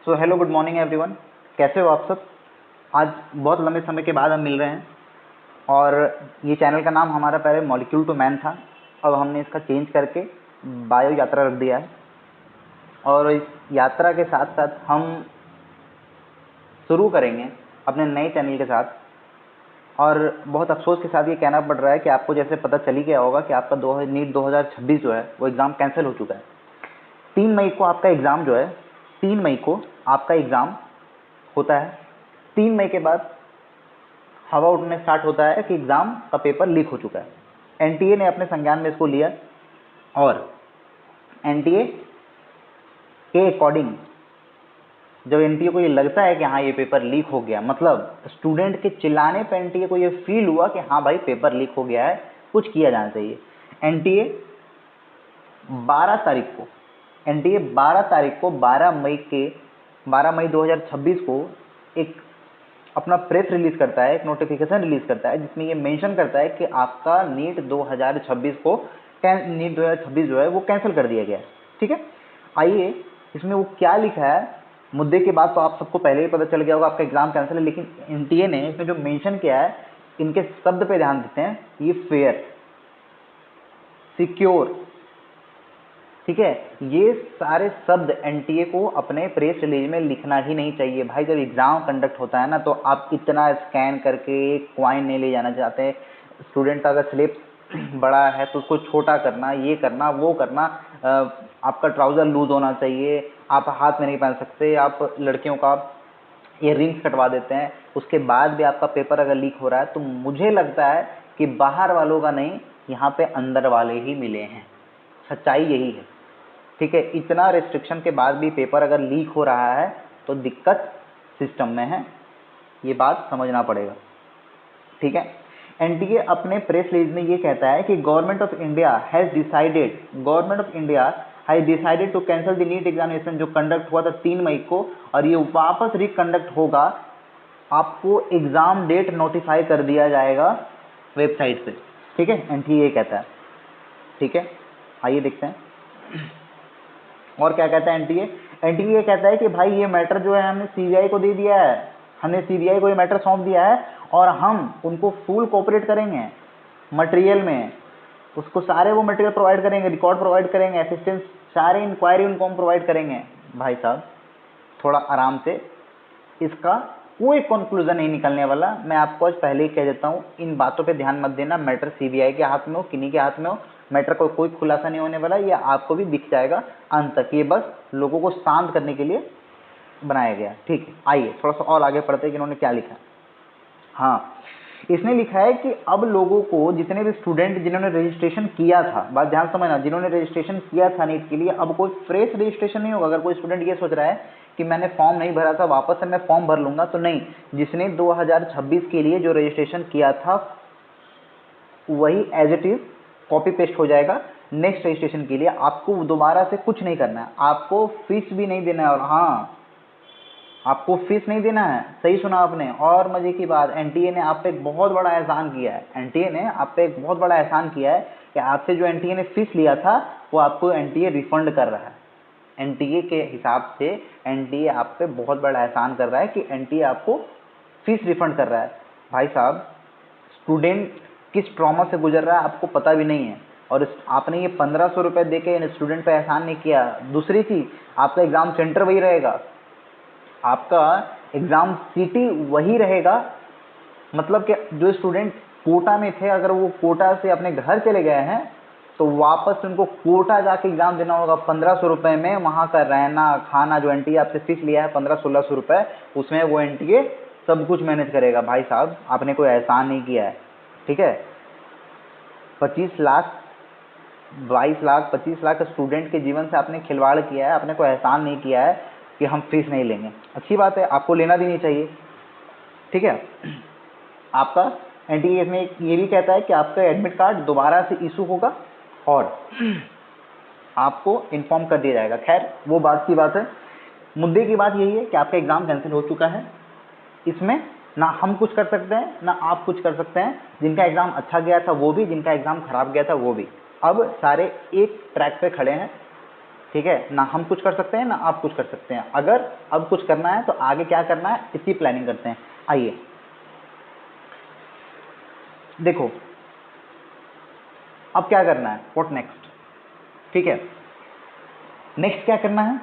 So hello good morning everyone. कैसे हो आप सब? आज बहुत लंबे समय के बाद हम मिल रहे हैं और ये चैनल का नाम हमारा पहले मॉलिक्यूल टू मैन था, अब हमने इसका चेंज करके बायो यात्रा रख दिया है। और इस यात्रा के साथ साथ हम शुरू करेंगे अपने नए चैनल के साथ। और बहुत अफसोस के साथ ये कहना पड़ रहा है कि आपको जैसे पता चल ही गया होगा कि आपका नीट 2026 जो है वो एग्ज़ाम कैंसिल हो चुका है। 3 मई को आपका एग्ज़ाम जो है 3 मई को आपका एग्ज़ाम होता है। 3 मई के बाद हवा उठने स्टार्ट होता है कि एग्ज़ाम का पेपर लीक हो चुका है। एनटीए ने अपने संज्ञान में इसको लिया और एनटीए के अकॉर्डिंग जब एनटीए को ये लगता है कि हाँ ये पेपर लीक हो गया, मतलब स्टूडेंट के चिल्लाने पर एनटीए को ये फील हुआ कि हाँ भाई पेपर लीक हो गया है, कुछ किया जाना चाहिए। एनटीए 12 तारीख को 12 मई 2026 को एक अपना प्रेस रिलीज करता है, एक नोटिफिकेशन रिलीज करता है जिसमें ये मेंशन करता है कि आपका नीट 2026 जो है वो कैंसिल कर दिया गया है। ठीक है, आइए इसमें वो क्या लिखा है। मुद्दे की बात तो आप सबको पहले ही पता चल गया होगा, आपका एग्जाम कैंसिल है, लेकिन एनटीए ने इसमें जो मेंशन किया है इनके शब्द पे ध्यान देते हैं। ये फेयर, सिक्योर, ठीक है, ये सारे शब्द एनटीए को अपने प्रेस रिलीज में लिखना ही नहीं चाहिए। भाई जब एग्जाम कंडक्ट होता है ना तो आप इतना स्कैन करके कॉइन नहीं ले जाना चाहते। स्टूडेंट का अगर स्लिप बड़ा है तो उसको छोटा करना, ये करना, वो करना। आपका ट्राउज़र लूज होना चाहिए, आप हाथ में नहीं पहन सकते। आप लड़कियों का ये रिंग्स कटवा देते हैं, उसके बाद भी आपका पेपर अगर लीक हो रहा है तो मुझे लगता है कि बाहर वालों का नहीं, यहाँ पे अंदर वाले ही मिले हैं। सच्चाई यही है। ठीक है, इतना रिस्ट्रिक्शन के बाद भी पेपर अगर लीक हो रहा है तो दिक्कत सिस्टम में है, ये बात समझना पड़ेगा। ठीक है, एनटीए अपने प्रेस रिलीज में ये कहता है कि government of India has decided to cancel the NEET examination जो कंडक्ट हुआ था 3 मई को, और ये वापस रिकंडक्ट होगा। आपको एग्जाम डेट नोटिफाई कर दिया जाएगा वेबसाइट से। ठीक है, एनटीए कहता है। ठीक है, आइए देखते हैं और क्या कहता है एनटीए। एनटीए कहता है कि भाई ये मैटर जो है हमने सीबीआई को दे दिया है, हमने सीबीआई को ये मैटर सौंप दिया है और हम उनको फुल कोऑपरेट करेंगे मटेरियल में। उसको सारे वो मटेरियल प्रोवाइड करेंगे, रिकॉर्ड प्रोवाइड करेंगे, असिस्टेंस, सारे इंक्वायरी उनको हम प्रोवाइड करेंगे। भाई साहब थोड़ा आराम से, इसका कोई कंक्लूजन नहीं निकलने वाला। मैं आपको आज पहले ही कह देता हूँ, इन बातों पे ध्यान मत देना। मैटर सीबीआई के हाथ में हो, किन्हीं के हाथ में हो, मैटर को कोई खुलासा नहीं होने वाला, ये आपको भी दिख जाएगा अंत तक। ये बस लोगों को शांत करने के लिए बनाया गया। ठीक है, आइए थोड़ा सा और आगे पढ़ते हैं कि इन्होंने क्या लिखा है। हाँ, इसने लिखा है कि अब लोगों को, जितने भी स्टूडेंट जिन्होंने रजिस्ट्रेशन किया था, बात ध्यान समझना, जिन्होंने रजिस्ट्रेशन किया था नीट के लिए, अब कोई फ्रेश रजिस्ट्रेशन नहीं होगा। अगर कोई स्टूडेंट ये सोच रहा है कि मैंने फॉर्म नहीं भरा था, वापस से मैं फॉर्म भर लूंगा, तो नहीं। जिसने 2026 के लिए जो रजिस्ट्रेशन किया था वही as it is copy paste हो जाएगा नेक्स्ट रजिस्ट्रेशन के लिए। आपको दोबारा से कुछ नहीं करना है, आपको फीस भी नहीं देना है। और हाँ, आपको फीस नहीं देना है, सही सुना आपने। और मजे की बात, एनटीए ने आप पे एक बहुत बड़ा एहसान किया है। एनटीए ने आप पे एक बहुत बड़ा एहसान किया है कि आपसे जो एनटीए ने फीस लिया था वो आपको एनटीए रिफंड कर रहा है। एनटीए के हिसाब से एनटीए आप पे बहुत बड़ा एहसान कर रहा है कि एनटीए आपको फीस रिफंड कर रहा है। भाई साहब, स्टूडेंट किस ट्रॉमा से गुजर रहा है आपको पता भी नहीं है, और आपने ये 1500 रुपये दे के स्टूडेंट पे एहसान नहीं किया। दूसरी चीज़, आपका एग्ज़ाम सेंटर वही रहेगा, आपका एग्ज़ाम सिटी वही रहेगा। मतलब कि जो स्टूडेंट कोटा में थे, अगर वो कोटा से अपने घर चले गए हैं तो वापस उनको कोटा जाके एग्ज़ाम देना होगा 1500 रुपये में। वहाँ का रहना खाना, जो एनटीए आपसे फीस लिया है 1500-1600 रुपये, उसमें वो एनटीए सब कुछ मैनेज करेगा। भाई साहब, आपने कोई एहसान नहीं किया है। ठीक है, 25 लाख 22 लाख 25 लाख स्टूडेंट के जीवन से आपने खिलवाड़ किया है। आपने कोई एहसान नहीं किया है कि हम फीस नहीं लेंगे। अच्छी बात है, आपको लेना भी नहीं चाहिए। ठीक है, आपका एनटीए इसमें ये भी कहता है कि आपका एडमिट कार्ड दोबारा से इशू होगा और आपको इन्फॉर्म कर दिया जाएगा। खैर वो बात की बात है, मुद्दे की बात यही है कि आपका एग्ज़ाम कैंसिल हो चुका है। इसमें ना हम कुछ कर सकते हैं ना आप कुछ कर सकते हैं। जिनका एग्ज़ाम अच्छा गया था वो भी, जिनका एग्ज़ाम खराब गया था वो भी। अब सारे एक ट्रैक पे खड़े हैं, ठीक है ना, हम कुछ कर सकते हैं ना आप कुछ कर सकते हैं। अगर अब कुछ करना है तो आगे क्या करना है इसकी प्लानिंग करते हैं। आइए देखो अब क्या करना है, व्हाट नेक्स्ट। ठीक है, नेक्स्ट क्या करना है,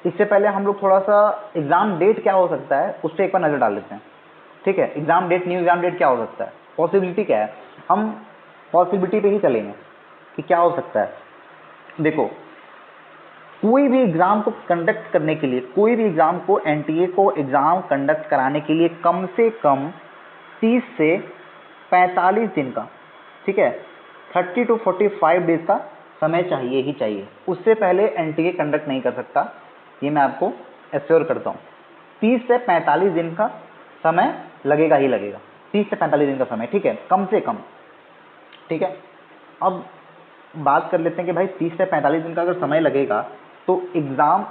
इससे पहले हम लोग थोड़ा सा एग्जाम डेट क्या हो सकता है उस पर एक बार नजर डाल लेते हैं। ठीक है, exam date, new exam date क्या हो सकता है, पॉसिबिलिटी क्या है, हम पॉसिबिलिटी पे ही चलेंगे कि क्या हो सकता है। देखो कोई भी एग्जाम को कंडक्ट करने के लिए, कोई भी एग्जाम को, एनटीए को एग्जाम कंडक्ट कराने के लिए कम से कम 30 से 45 दिन का, ठीक है, 30 to 45 डेज का समय चाहिए ही चाहिए। उससे पहले एनटीए कंडक्ट नहीं कर सकता, ये मैं आपको एश्योर करता हूँ। 30 से 45 दिन का समय लगेगा ही लगेगा, 30 से 45 दिन का समय, ठीक है, कम से कम। ठीक है, अब बात कर लेते हैं कि भाई 30 से 45 दिन का अगर समय लगेगा तो एग्ज़ाम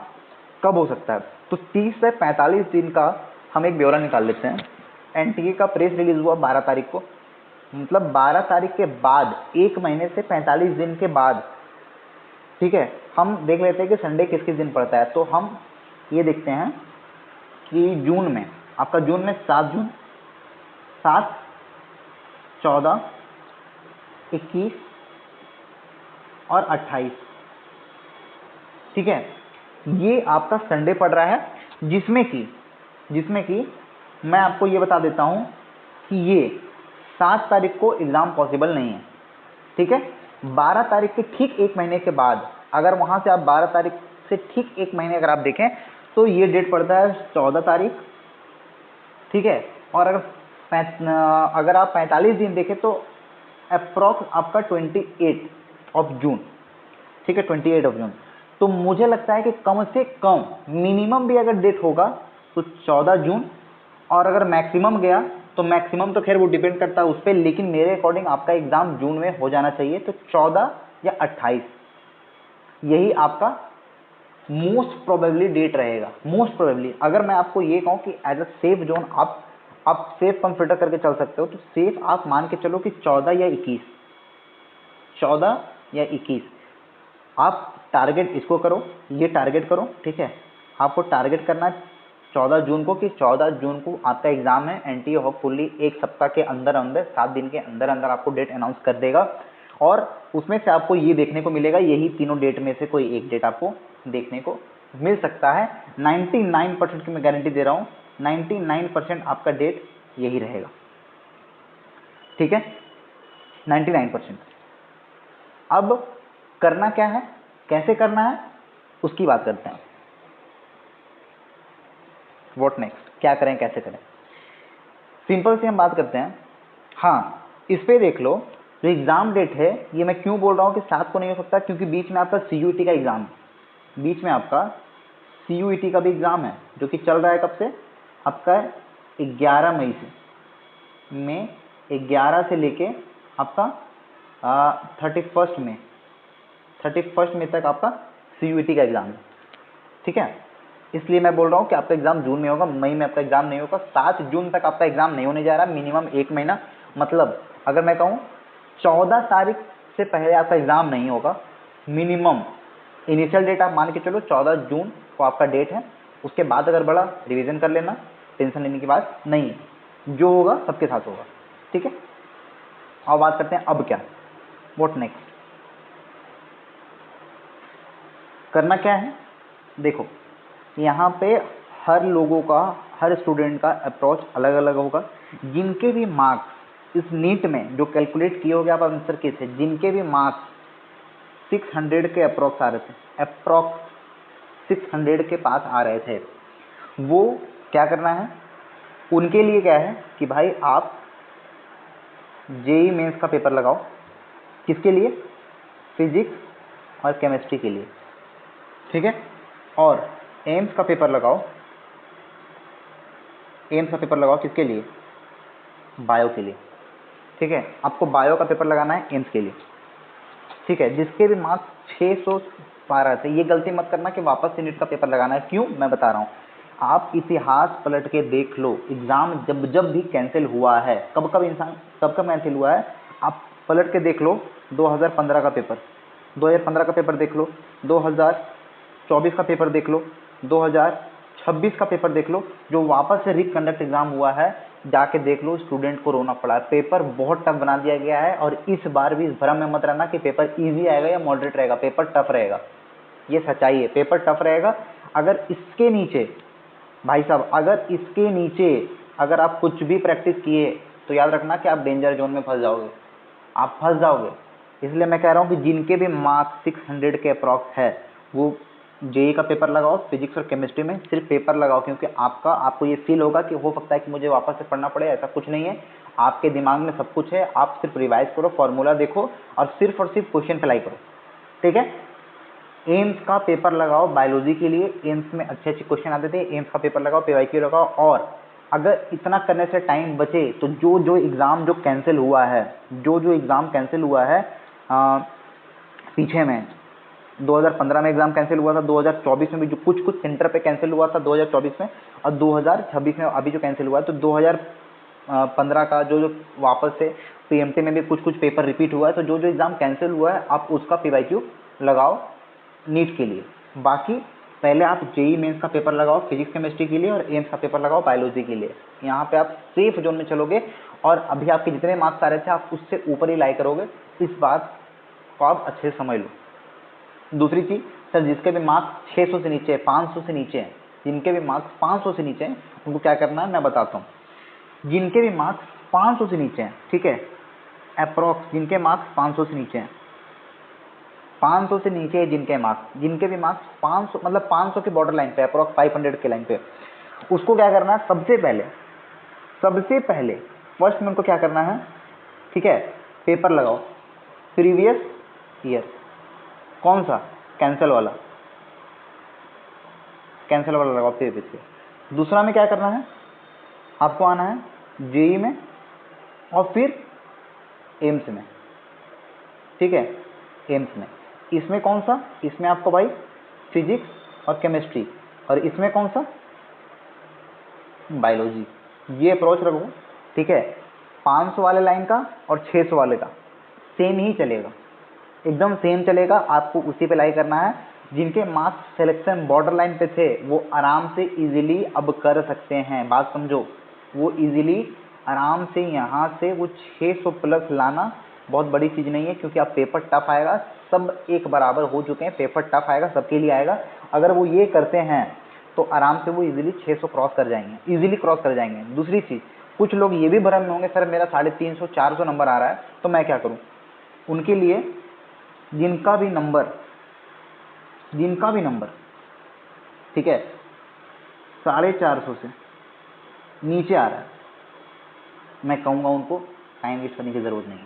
कब हो सकता है। तो 30 से 45 दिन का हम एक ब्यौरा निकाल लेते हैं। एनटीए का प्रेस रिलीज हुआ 12 तारीख को, मतलब 12 तारीख के बाद, एक महीने से 45 दिन के बाद, ठीक है, हम देख लेते हैं कि संडे किस किस दिन पड़ता है। तो हम ये देखते हैं कि जून में, आपका जून में 7 जून, 7, 14, 21 और 28, ठीक है, ये आपका संडे पड़ रहा है, जिसमें कि मैं आपको ये बता देता हूं कि ये 7 तारीख को एग्ज़ाम पॉसिबल नहीं है। ठीक है, 12 तारीख के ठीक एक महीने के बाद, अगर वहां से आप 12 तारीख से ठीक एक महीने अगर आप देखें तो ये डेट पड़ता है 14 तारीख, ठीक है, और अगर आप 45 दिन देखें तो अप्रॉक्स आपका 28 ऑफ जून, ठीक है, 28 ऑफ जून। तो मुझे लगता है कि कम से कम मिनिमम भी अगर डेट होगा तो 14 जून, और अगर मैक्सिमम गया तो मैक्सिमम तो खैर वो डिपेंड करता है उस पर, लेकिन मेरे अकॉर्डिंग आपका एग्जाम जून में हो जाना चाहिए। तो 14 या 28 यही आपका मोस्ट प्रोबेबली डेट रहेगा। मोस्ट प्रोबेबली अगर मैं आपको ये कहूँ कि एज अ सेफ जोन आप सेफ कंसिडर करके चल सकते हो, तो सेफ आप मान के चलो कि 14 या 21, 14 या 21 आप टारगेट इसको करो, ये टारगेट करो, ठीक है, आपको टारगेट करना है 14 जून को, कि 14 जून को आपका एग्जाम है। एनटीए होपफुली एक सप्ताह के अंदर अंदर, 7 दिन के अंदर अंदर आपको डेट अनाउंस कर देगा, और उसमें से आपको ये देखने को मिलेगा, यही तीनों डेट में से कोई एक डेट आपको देखने को मिल सकता है। 99% की मैं गारंटी दे रहा हूँ, 99% आपका डेट यही रहेगा। ठीक है, 99%। अब करना क्या है, कैसे करना है, उसकी बात करते हैं। व्हाट नेक्स्ट, क्या करें कैसे करें, सिंपल सी हम बात करते हैं। हाँ, इस पे देख लो, जो एग्जाम डेट है, ये मैं क्यों बोल रहा हूँ कि 7 को नहीं हो सकता, क्योंकि बीच में आपका सीयूईटी का एग्जाम है, बीच में आपका सीयूईटी का भी एग्जाम है, जो कि चल रहा है कब से, आपका 11 मई से, में 11 से लेके आपका 31 मई तक आपका सीयूईटी का एग्जाम है। ठीक है, इसलिए मैं बोल रहा हूँ कि आपका एग्जाम जून में होगा, मई में आपका एग्जाम नहीं होगा। 7 जून तक आपका एग्जाम नहीं होने जा रहा, मिनिमम एक महीना, मतलब अगर मैं कहूँ 14 तारीख से पहले आपका एग्जाम नहीं होगा, मिनिमम इनिशियल डेट आप मान के चलो 14 जून को आपका डेट है। उसके बाद अगर बड़ा रिवीजन कर लेना, टेंशन लेने की बात नहीं, जो होगा सबके साथ होगा। ठीक है, अब बात करते हैं अब क्या, व्हाट नेक्स्ट, करना क्या है। देखो यहाँ पे हर लोगों का, हर स्टूडेंट का अप्रोच अलग अलग होगा। जिनके भी मार्क्स इस नीट में जो कैलकुलेट किए होंगे आप आंसर के थे, जिनके भी मार्क्स 600 के अप्रोक्स आ रहे थे, अप्रोक्स 600 के पास आ रहे थे, वो क्या करना है, उनके लिए क्या है कि भाई आप जेईई मेंस का पेपर लगाओ। किसके लिए, फिजिक्स और केमिस्ट्री के लिए। ठीक है, और एम्स का पेपर लगाओ, एम्स का पेपर लगाओ किसके लिए, बायो के लिए। ठीक है, आपको बायो का पेपर लगाना है एम्स के लिए। ठीक है, जिसके भी मार्क्स 612 थे, ये गलती मत करना कि वापस से नीट का पेपर लगाना है। क्यों, मैं बता रहा हूँ, आप इतिहास पलट के देख लो, एग्जाम जब जब भी कैंसिल हुआ है, कब कब कैंसिल हुआ है, आप पलट के देख लो 2015 का पेपर, 2015 का पेपर देख लो, 2024 का पेपर देख लो, 2026 का पेपर देख लो, जो वापस से रिकंडक्ट एग्जाम हुआ है, जाके देख लो, स्टूडेंट को रोना पड़ा है। पेपर बहुत टफ बना दिया गया है और इस बार भी इस भ्रम में मत रहना कि पेपर इजी आएगा या मॉडरेट रहेगा, पेपर टफ रहेगा। ये सच्चाई है, पेपर टफ रहेगा। अगर इसके नीचे भाई साहब, अगर इसके नीचे अगर आप कुछ भी प्रैक्टिस किए तो याद रखना कि आप डेंजर जोन में फंस जाओगे, आप फंस जाओगे। इसलिए मैं कह रहा हूँ कि जिनके भी मार्क्स 600 के अप्रॉक्स है वो जेई का पेपर लगाओ, फिजिक्स और केमिस्ट्री में सिर्फ पेपर लगाओ, क्योंकि आपको ये फील होगा कि हो सकता है कि मुझे वापस से पढ़ना पड़े। ऐसा कुछ नहीं है, आपके दिमाग में सब कुछ है, आप सिर्फ रिवाइज करो, फॉर्मूला देखो और सिर्फ क्वेश्चन अप्लाई करो, ठीक है। एम्स का पेपर लगाओ बायोलॉजी के लिए, एम्स में अच्छे अच्छे क्वेश्चन आते थे, एम्स का पेपर लगाओ, पीवाईक्यू लगाओ। और अगर इतना करने से टाइम बचे तो जो एग्ज़ाम जो कैंसिल हुआ है, जो एग्ज़ाम कैंसिल हुआ है पीछे में 2015 में एग्ज़ाम कैंसिल हुआ था, 2024 में भी जो कुछ सेंटर पे कैंसिल हुआ था 2024 में, और 2026 में अभी जो कैंसिल हुआ है, तो 2015 का जो वापस से पीएमटी में भी कुछ पेपर रिपीट हुआ है। तो जो एग्ज़ाम कैंसिल हुआ है आप उसका पीवाईक्यू लगाओ नीट के लिए। बाकी पहले आप जेई मेंस का पेपर लगाओ फिजिक्स केमिस्ट्री के लिए और एम्स का पेपर लगाओ बायोलॉजी के लिए। यहाँ पे आप सेफ जोन में चलोगे और अभी आपके जितने मार्क्स आ रहे थे आप उससे ऊपर ही लाई करोगे, इस बात को आप अच्छे से समझ लो। दूसरी चीज़, सर जिसके भी मार्क्स 600 से नीचे है, 500 से नीचे हैं, जिनके भी मार्क्स 500 से नीचे हैं उनको क्या करना है मैं बताता हूँ। जिनके भी मार्क्स 500 से नीचे हैं, ठीक है, अप्रॉक्स जिनके मार्क्स 500 से नीचे हैं, 500 से नीचे है जिनके भी मार्क्स 500 मतलब 500 के बॉर्डर लाइन पे, अप्रॉक्स 500 के लाइन पे, उसको क्या करना है, सबसे पहले फर्स्ट में उनको क्या करना है, ठीक है, पेपर लगाओ प्रीवियस ईयर। कौन सा? कैंसल वाला लगाओ प्रीवियस ईयर। दूसरा में क्या करना है, आपको आना है जेई में और फिर एम्स में, ठीक है, एम्स में। इसमें कौन सा? इसमें आपको भाई फिजिक्स और केमिस्ट्री, और इसमें कौन सा? बायोलॉजी। ये अप्रोच रखो, ठीक है। 500 वाले लाइन का और 600 वाले का सेम ही चलेगा, एकदम सेम चलेगा, आपको उसी पे लाई करना है। जिनके मार्क्स सिलेक्शन बॉर्डर लाइन पे थे वो आराम से इजीली अब कर सकते हैं, बात समझो, वो इजीली आराम से यहाँ से वो 600 प्लस लाना बहुत बड़ी चीज़ नहीं है, क्योंकि अब पेपर टफ आएगा, सब एक बराबर हो चुके हैं, पेपर टफ आएगा, सबके लिए आएगा। अगर वो ये करते हैं तो आराम से वो इजीली 600 क्रॉस कर जाएंगे, दूसरी चीज़, कुछ लोग ये भी भ्रम में होंगे, सर मेरा 350-400 नंबर आ रहा है तो मैं क्या करूँ। उनके लिए जिनका भी नंबर ठीक है 450 से नीचे आ रहा है, मैं कहूँगा उनको टाइम वेस्ट करने की ज़रूरत नहीं है।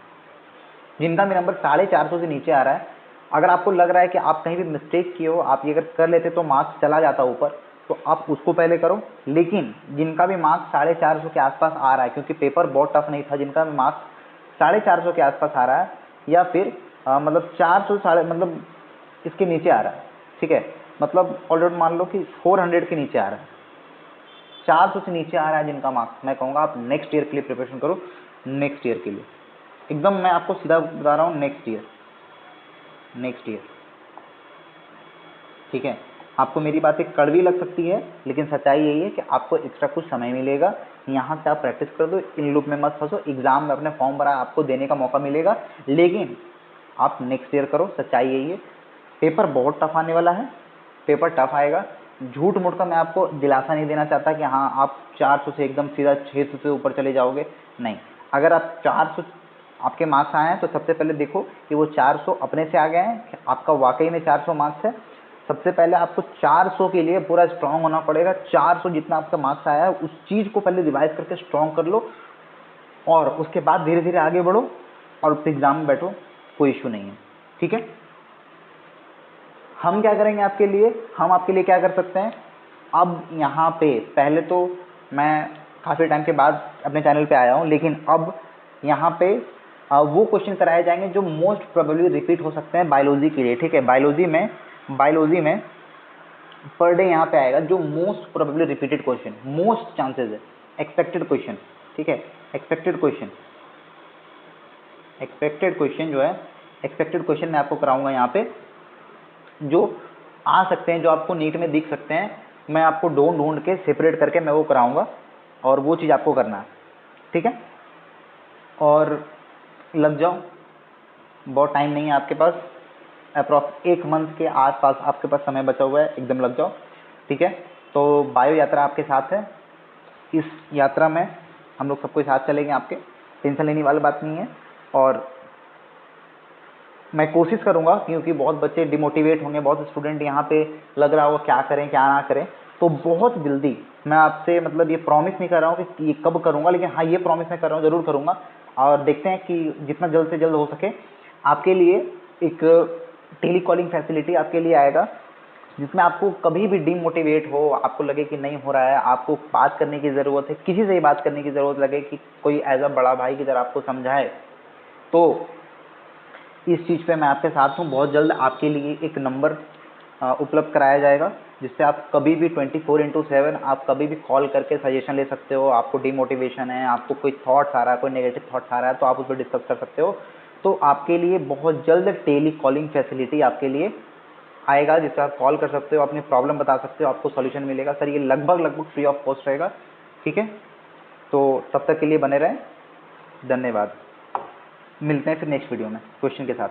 जिनका भी नंबर 450 से नीचे आ रहा है, अगर आपको लग रहा है कि आप कहीं भी मिस्टेक किए हो, आप ये अगर कर लेते तो मार्क्स चला जाता ऊपर, तो आप उसको पहले करो। लेकिन जिनका भी मार्क्स 450 के आसपास आ रहा है, क्योंकि पेपर बहुत टफ नहीं था, जिनका भी मार्क्स 450 के आसपास आ रहा है या फिर मतलब 400 मतलब इसके नीचे आ रहा है, ठीक है, मतलब ऑलरेडी मान लो कि 400 के नीचे आ रहा है, 400 से नीचे आ रहा है जिनका मार्क्स, मैं कहूँगा आप नेक्स्ट ईयर के लिए प्रिपरेशन करो। नेक्स्ट ईयर के लिए एकदम मैं आपको सीधा बता रहा हूँ, नेक्स्ट ईयर, ठीक है। आपको मेरी बातें कड़वी लग सकती है, लेकिन सच्चाई यही है कि आपको एक्स्ट्रा कुछ समय मिलेगा, यहाँ से आप प्रैक्टिस कर दो, इन लूप में मत फंसो, एग्जाम में अपने फॉर्म भरा, आपको देने का मौका मिलेगा, लेकिन आप नेक्स्ट ईयर करो, सच्चाई यही है। पेपर बहुत टफ आने वाला है, पेपर टफ आएगा, झूठ मूठ का मैं आपको दिलासा नहीं देना चाहता कि हाँ आप 400 से एकदम सीधा 600 से ऊपर चले जाओगे, नहीं। अगर आप 400 आपके मार्क्स आए हैं तो सबसे पहले देखो कि वो 400 अपने से आ गए हैं, आपका वाकई में 400 मार्क्स है। सबसे पहले आपको 400 के लिए पूरा स्ट्रांग होना पड़ेगा, 400 जितना आपका मार्क्स आया है उस चीज़ को पहले रिवाइज करके स्ट्रांग कर लो, और उसके बाद धीरे धीरे आगे बढ़ो और फिर एग्जाम में बैठो, कोई इशू नहीं है, ठीक है। हम क्या करेंगे आपके लिए, हम आपके लिए क्या कर सकते हैं, अब यहाँ पे पहले तो मैं काफ़ी टाइम के बाद अपने चैनल पे आया हूँ, लेकिन अब यहाँ पे वो क्वेश्चन कराए जाएंगे जो मोस्ट प्रोबेबली रिपीट हो सकते हैं बायोलॉजी के लिए, ठीक है। बायोलॉजी में पर डे यहाँ पे आएगा जो most probably repeated question, most chances है, एक्सपेक्टेड क्वेश्चन, ठीक है। एक्सपेक्टेड क्वेश्चन जो है एक्सपेक्टेड क्वेश्चन मैं आपको कराऊंगा यहाँ पे, जो आ सकते हैं, जो आपको नीट में दिख सकते हैं, मैं आपको ढूंढ के सेपरेट करके मैं वो कराऊंगा, और वो चीज़ आपको करना है, ठीक है। और लग जाओ, बहुत टाइम नहीं है आपके पास, अप्रॉक्स 1 मंथ के आसपास आपके पास समय बचा हुआ है, एकदम लग जाओ, ठीक है। तो बायो यात्रा आपके साथ है, इस यात्रा में हम लोग सबको साथ चलेंगे, आपके टेंशन लेने वाली बात नहीं है। और मैं कोशिश करूंगा, क्योंकि बहुत बच्चे डिमोटिवेट होंगे, बहुत स्टूडेंट यहाँ पे लग रहा होगा क्या करें क्या ना करें, तो बहुत जल्दी मैं आपसे मतलब ये प्रॉमिस नहीं कर रहा हूँ कि ये कब करूँगा, लेकिन हाँ ये प्रॉमिस मैं कर रहा हूँ ज़रूर करूँगा। और देखते हैं कि जितना जल्द से जल्द हो सके आपके लिए एक टेली कॉलिंग फैसिलिटी आपके लिए आएगा, जिसमें आपको कभी भी डिमोटिवेट हो, आपको लगे कि नहीं हो रहा है, आपको बात करने की ज़रूरत है, किसी से ही बात करने की ज़रूरत लगे कि कोई एज अ बड़ा भाई की तरह आपको समझाए, तो इस चीज़ पे मैं आपके साथ हूँ। बहुत जल्द आपके लिए एक नंबर उपलब्ध कराया जाएगा, जिससे आप कभी भी 24/7 आप कभी भी कॉल करके सजेशन ले सकते हो। आपको डिमोटिवेशन है, आपको कोई थॉट्स आ रहा है, कोई नेगेटिव थॉट्स आ रहा है, तो आप उस पर डिस्कस कर सकते हो। तो आपके लिए बहुत जल्द टेली कॉलिंग फैसिलिटी आपके लिए आएगा, जिससे आप कॉल कर सकते हो, अपनी प्रॉब्लम बता सकते हो, आपको सॉल्यूशन मिलेगा। सर ये लगभग फ्री ऑफ कॉस्ट रहेगा, ठीक है। तो तब तक के लिए बने रहें, धन्यवाद। मिलते हैं फिर नेक्स्ट वीडियो में क्वेश्चन के साथ।